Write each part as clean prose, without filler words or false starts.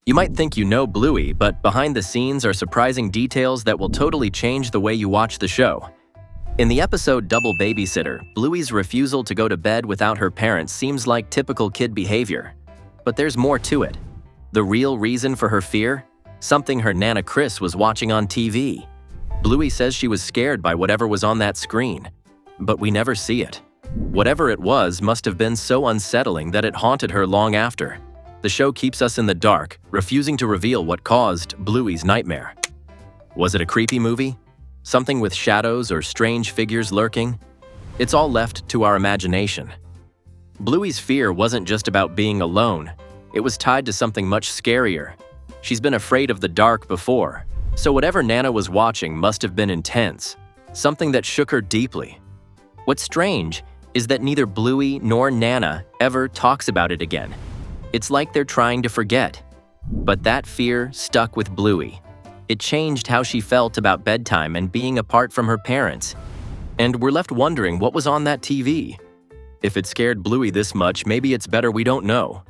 You might think you know Bluey, but behind the scenes are surprising details that will totally change the way you watch the show. In the episode Double Babysitter, Bluey's refusal to go to bed without her parents seems like typical kid behavior. But there's more to it. The real reason for her fear? Something her Nana Chris was watching on TV. Bluey says she was scared by whatever was on that screen. But we never see it. Whatever it was must have been so unsettling that it haunted her long after. The show keeps us in the dark, refusing to reveal what caused Bluey's nightmare. Was it a creepy movie? Something with shadows or strange figures lurking? It's all left to our imagination. Bluey's fear wasn't just about being alone. It was tied to something much scarier. She's been afraid of the dark before, so whatever Nana was watching must have been intense, something that shook her deeply. What's strange is that neither Bluey nor Nana ever talks about it again. It's like they're trying to forget. But that fear stuck with Bluey. It changed how she felt about bedtime and being apart from her parents. And we're left wondering what was on that TV. If it scared Bluey this much, maybe it's better we don't know.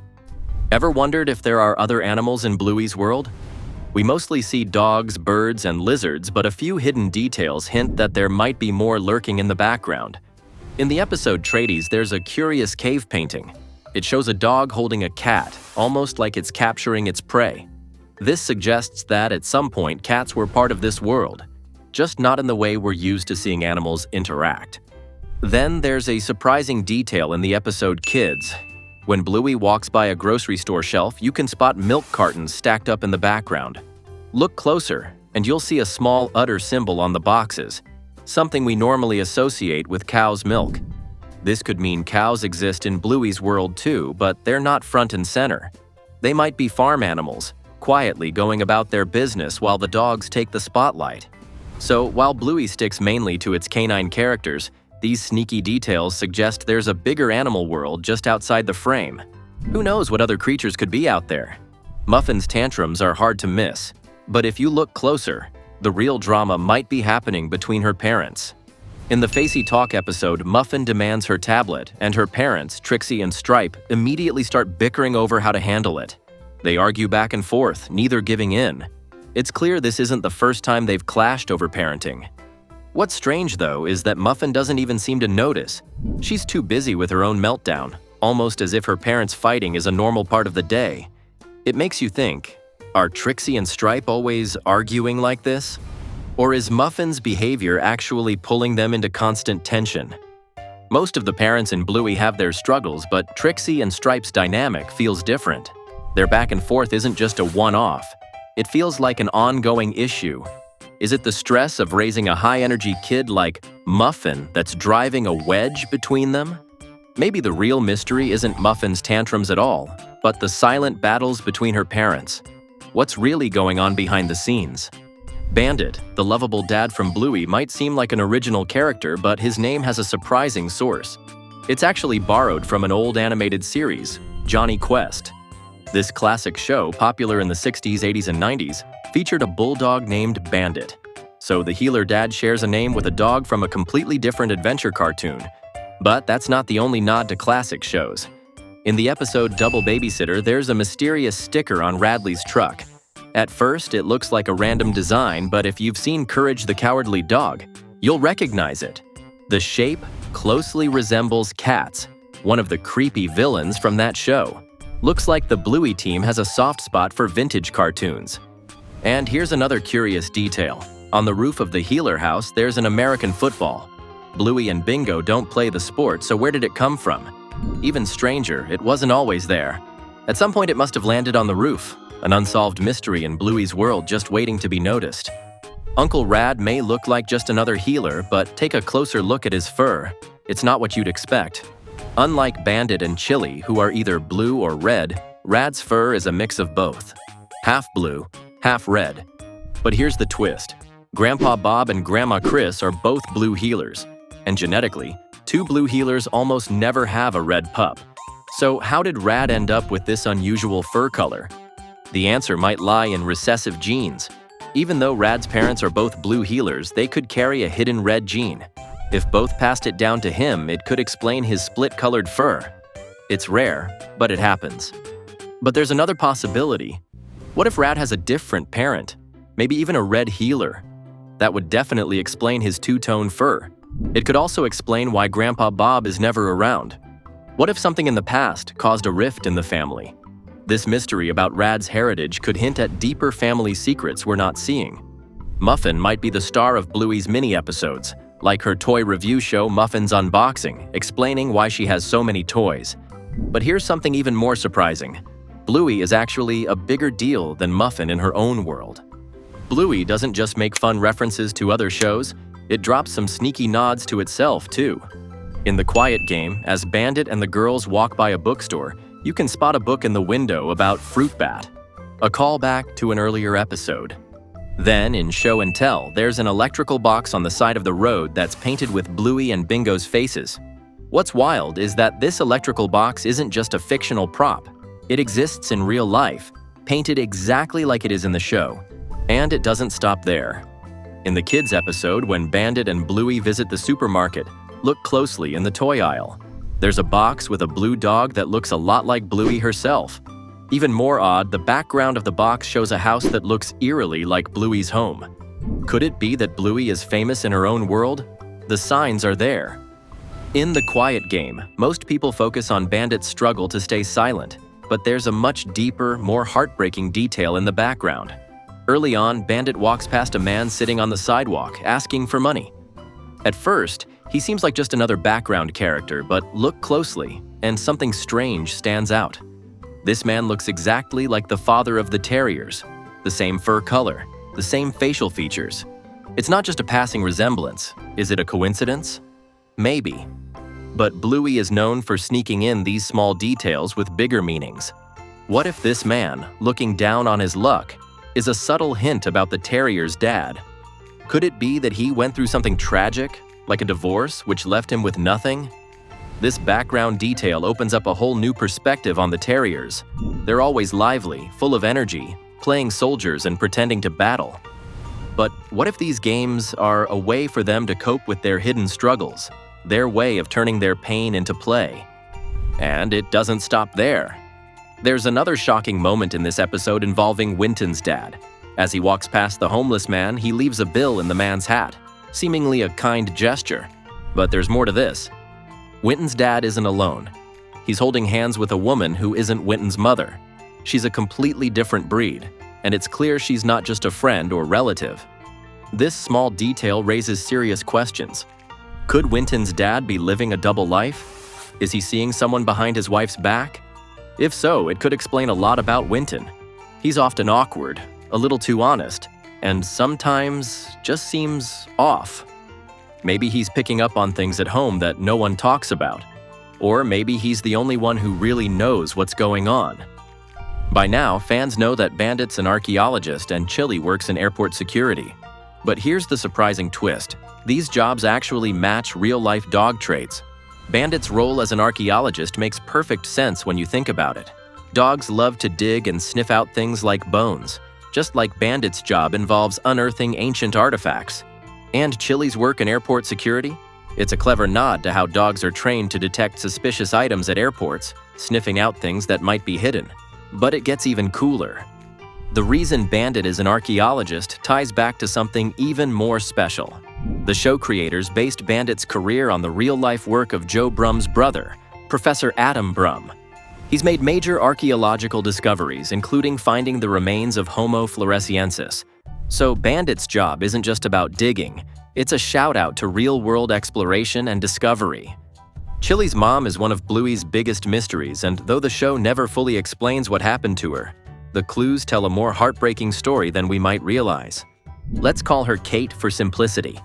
Ever wondered if there are other animals in Bluey's world? We mostly see dogs, birds, and lizards, but a few hidden details hint that there might be more lurking in the background. In the episode Tradies, there's a curious cave painting. It shows a dog holding a cat, almost like it's capturing its prey. This suggests that at some point cats were part of this world, just not in the way we're used to seeing animals interact. Then there's a surprising detail in the episode Kids. When Bluey walks by a grocery store shelf, you can spot milk cartons stacked up in the background. Look closer, and you'll see a small udder symbol on the boxes, something we normally associate with cow's milk. This could mean cows exist in Bluey's world too, but they're not front and center. They might be farm animals, quietly going about their business while the dogs take the spotlight. So while Bluey sticks mainly to its canine characters, these sneaky details suggest there's a bigger animal world just outside the frame. Who knows what other creatures could be out there? Muffin's tantrums are hard to miss, but if you look closer, the real drama might be happening between her parents. In the Facey Talk episode, Muffin demands her tablet, and her parents, Trixie and Stripe, immediately start bickering over how to handle it. They argue back and forth, neither giving in. It's clear this isn't the first time they've clashed over parenting. What's strange, though, is that Muffin doesn't even seem to notice. She's too busy with her own meltdown, almost as if her parents' fighting is a normal part of the day. It makes you think, are Trixie and Stripe always arguing like this? Or is Muffin's behavior actually pulling them into constant tension? Most of the parents in Bluey have their struggles, but Trixie and Stripe's dynamic feels different. Their back and forth isn't just a one-off. It feels like an ongoing issue. Is it the stress of raising a high-energy kid like Muffin that's driving a wedge between them? Maybe the real mystery isn't Muffin's tantrums at all, but the silent battles between her parents. What's really going on behind the scenes? Bandit, the lovable dad from Bluey, might seem like an original character, but his name has a surprising source. It's actually borrowed from an old animated series, Johnny Quest. This classic show, popular in the 60s, 80s, and 90s, featured a bulldog named Bandit. So the healer dad shares a name with a dog from a completely different adventure cartoon. But that's not the only nod to classic shows. In the episode Double Babysitter, there's a mysterious sticker on Radley's truck. At first, it looks like a random design, but if you've seen Courage the Cowardly Dog, you'll recognize it. The shape closely resembles Cats, one of the creepy villains from that show. Looks like the Bluey team has a soft spot for vintage cartoons. And here's another curious detail. On the roof of the healer house, there's an American football. Bluey and Bingo don't play the sport, so where did it come from? Even stranger, it wasn't always there. At some point, it must have landed on the roof. An unsolved mystery in Bluey's world just waiting to be noticed. Uncle Rad may look like just another healer, but take a closer look at his fur. It's not what you'd expect. Unlike Bandit and Chilli, who are either blue or red, Rad's fur is a mix of both. Half blue, half red. But here's the twist. Grandpa Bob and Grandma Chris are both blue healers. And genetically, two blue healers almost never have a red pup. So how did Rad end up with this unusual fur color? The answer might lie in recessive genes. Even though Rad's parents are both blue healers, they could carry a hidden red gene. If both passed it down to him, it could explain his split-colored fur. It's rare, but it happens. But there's another possibility. What if Rad has a different parent? Maybe even a red healer? That would definitely explain his two-tone fur. It could also explain why Grandpa Bob is never around. What if something in the past caused a rift in the family? This mystery about Rad's heritage could hint at deeper family secrets we're not seeing. Muffin might be the star of Bluey's mini-episodes, like her toy review show Muffin's Unboxing, explaining why she has so many toys. But here's something even more surprising. Bluey is actually a bigger deal than Muffin in her own world. Bluey doesn't just make fun references to other shows, it drops some sneaky nods to itself, too. In the quiet game, as Bandit and the girls walk by a bookstore, you can spot a book in the window about Fruit Bat, a callback to an earlier episode. Then, in Show and Tell, there's an electrical box on the side of the road that's painted with Bluey and Bingo's faces. What's wild is that this electrical box isn't just a fictional prop. It exists in real life, painted exactly like it is in the show. And it doesn't stop there. In the kids' episode, when Bandit and Bluey visit the supermarket, look closely in the toy aisle. There's a box with a blue dog that looks a lot like Bluey herself. Even more odd, the background of the box shows a house that looks eerily like Bluey's home. Could it be that Bluey is famous in her own world? The signs are there. In the quiet game, most people focus on Bandit's struggle to stay silent, but there's a much deeper, more heartbreaking detail in the background. Early on, Bandit walks past a man sitting on the sidewalk, asking for money. At first, he seems like just another background character, but look closely, and something strange stands out. This man looks exactly like the father of the terriers, the same fur color, the same facial features. It's not just a passing resemblance. Is it a coincidence? Maybe. But Bluey is known for sneaking in these small details with bigger meanings. What if this man, looking down on his luck, is a subtle hint about the terrier's dad? Could it be that he went through something tragic, like a divorce, which left him with nothing? This background detail opens up a whole new perspective on the terriers. They're always lively, full of energy, playing soldiers and pretending to battle. But what if these games are a way for them to cope with their hidden struggles, their way of turning their pain into play? And it doesn't stop there. There's another shocking moment in this episode involving Winton's dad. As he walks past the homeless man, he leaves a bill in the man's hat, seemingly a kind gesture. But there's more to this. Winton's dad isn't alone. He's holding hands with a woman who isn't Winton's mother. She's a completely different breed, and it's clear she's not just a friend or relative. This small detail raises serious questions. Could Winton's dad be living a double life? Is he seeing someone behind his wife's back? If so, it could explain a lot about Winton. He's often awkward, a little too honest, and sometimes just seems off. Maybe he's picking up on things at home that no one talks about. Or maybe he's the only one who really knows what's going on. By now, fans know that Bandit's an archaeologist and Chilli works in airport security. But here's the surprising twist. These jobs actually match real-life dog traits. Bandit's role as an archaeologist makes perfect sense when you think about it. Dogs love to dig and sniff out things like bones, just like Bandit's job involves unearthing ancient artifacts. And Chilli's work in airport security? It's a clever nod to how dogs are trained to detect suspicious items at airports, sniffing out things that might be hidden. But it gets even cooler. The reason Bandit is an archaeologist ties back to something even more special. The show creators based Bandit's career on the real-life work of Joe Brum's brother, Professor Adam Brum. He's made major archaeological discoveries, including finding the remains of Homo floresiensis. So Bandit's job isn't just about digging, it's a shout-out to real-world exploration and discovery. Chilli's mom is one of Bluey's biggest mysteries, and though the show never fully explains what happened to her, the clues tell a more heartbreaking story than we might realize. Let's call her Kate for simplicity.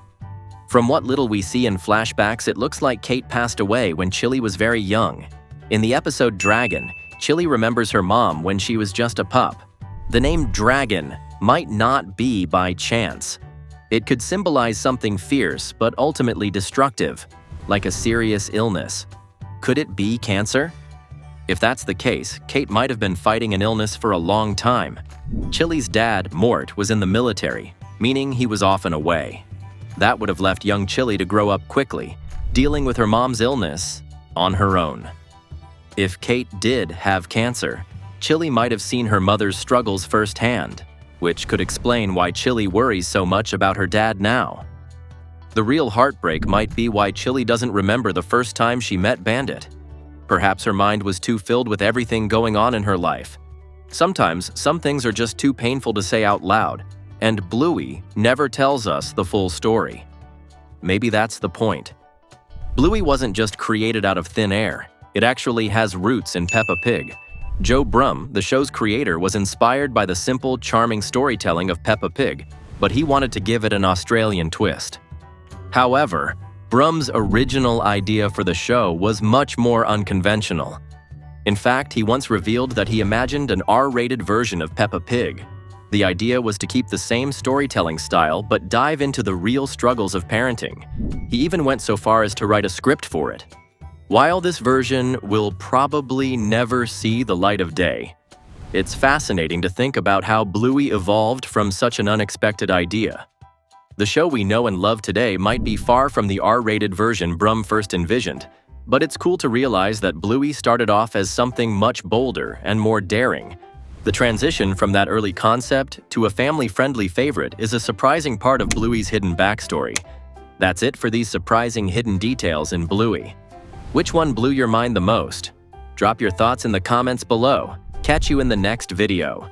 From what little we see in flashbacks, it looks like Kate passed away when Chilli was very young. In the episode Dragon, Chilli remembers her mom when she was just a pup. The name Dragon might not be by chance. It could symbolize something fierce but ultimately destructive, like a serious illness. Could it be cancer? If that's the case, Kate might have been fighting an illness for a long time. Chilli's dad, Mort, was in the military, meaning he was often away. That would have left young Chilli to grow up quickly, dealing with her mom's illness on her own. If Kate did have cancer, Chilli might have seen her mother's struggles firsthand, which could explain why Chilli worries so much about her dad now. The real heartbreak might be why Chilli doesn't remember the first time she met Bandit. Perhaps her mind was too filled with everything going on in her life. Sometimes, some things are just too painful to say out loud, and Bluey never tells us the full story. Maybe that's the point. Bluey wasn't just created out of thin air. It actually has roots in Peppa Pig. Joe Brumm, the show's creator, was inspired by the simple, charming storytelling of Peppa Pig, but he wanted to give it an Australian twist. However, Brumm's original idea for the show was much more unconventional. In fact, he once revealed that he imagined an R-rated version of Peppa Pig. The idea was to keep the same storytelling style but dive into the real struggles of parenting. He even went so far as to write a script for it. While this version will probably never see the light of day, it's fascinating to think about how Bluey evolved from such an unexpected idea. The show we know and love today might be far from the R-rated version Brumm first envisioned, but it's cool to realize that Bluey started off as something much bolder and more daring. The transition from that early concept to a family-friendly favorite is a surprising part of Bluey's hidden backstory. That's it for these surprising hidden details in Bluey. Which one blew your mind the most? Drop your thoughts in the comments below. Catch you in the next video.